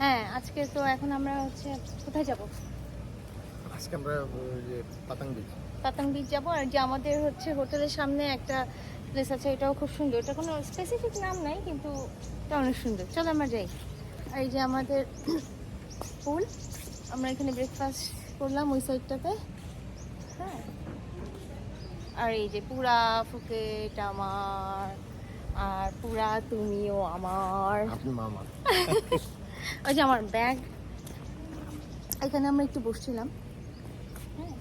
হ্যাঁ, আজকে তো এখন আমরা হচ্ছে কোথায় যাব? আজকে আমরা যে পাতাং বিচ যাবো। আর যে আমাদের হচ্ছে হোটেলের সামনে একটা প্লেস আছে, এটাও খুব সুন্দর। এটা কোনো স্পেসিফিক নাম নাই, কিন্তু এটা অনেক সুন্দর। চলো আমরা যাই। আর এই যে আমাদের পুল, আমরা এখানে ব্রেকফাস্ট করলাম ওই সাইডটাতে। হ্যাঁ, আর এই যে পুরা ফুকেট আমার, আর পুরা তুমিও আমার। আপনি মামা। ওই যে আমার ব্যাগ, এখানে আমরা একটু বসছিলাম। হ্যাঁ,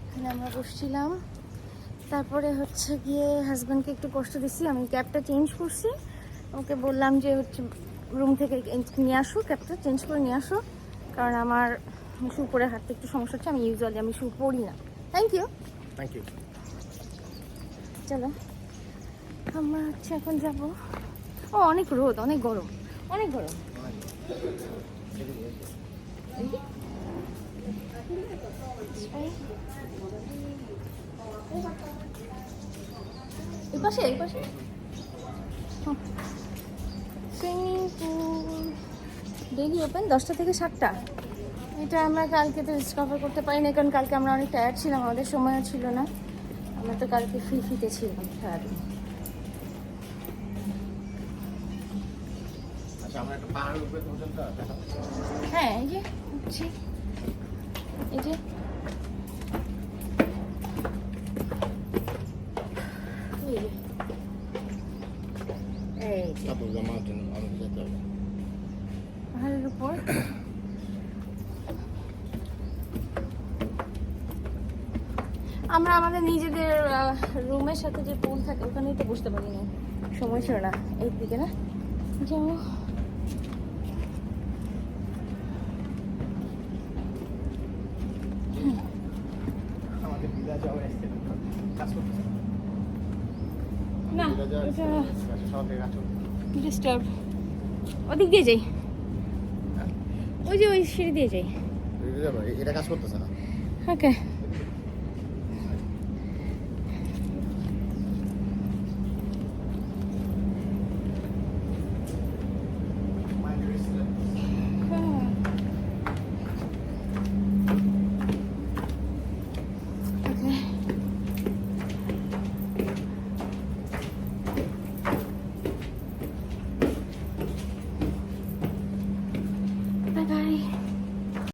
এখানে আমরা বসছিলাম। তারপরে হচ্ছে গিয়ে হাজব্যান্ডকে একটু কষ্ট দিচ্ছি, আমি ক্যাবটা চেঞ্জ করছি। ওকে বললাম যে হচ্ছে রুম থেকে নিয়ে আসো, ক্যাবটা চেঞ্জ করে নিয়ে আসো, কারণ আমার শু পরে হাঁটতে একটু সমস্যা হচ্ছে। আমি শু পরি না। Thank you. চলো আমরা হচ্ছে এখন যাব। ও অনেক রোদ, অনেক গরম, অনেক গরম। এই পাশে সুইমিং পুল ডেইলি ওপেন 10টা থেকে 7টা। এটা আমরা কালকে তো ডিসকভার করতে পারিনি, কারণ কালকে আমরা অনেক টায়ার্ড ছিলাম, আমাদের সময়ও ছিল না। আমরা তো কালকে ফ্রিতে ছিলাম সারাদিন। হ্যাঁ, এই যে উঠছি, এই যে পাহাড়ের উপর। আমরা আমাদের নিজেদের রুমের সাথে যে পুল থাকে ওখানেই তো বসতে পারি না, সময় ছিল না। এই দিকে না যাবো। না, ডিস্টার্ব। ওদিক দিয়ে যাই, ওই যে ওই সিঁড়ি দিয়ে যাই। এটা কাজ করতেছে না। ওকে।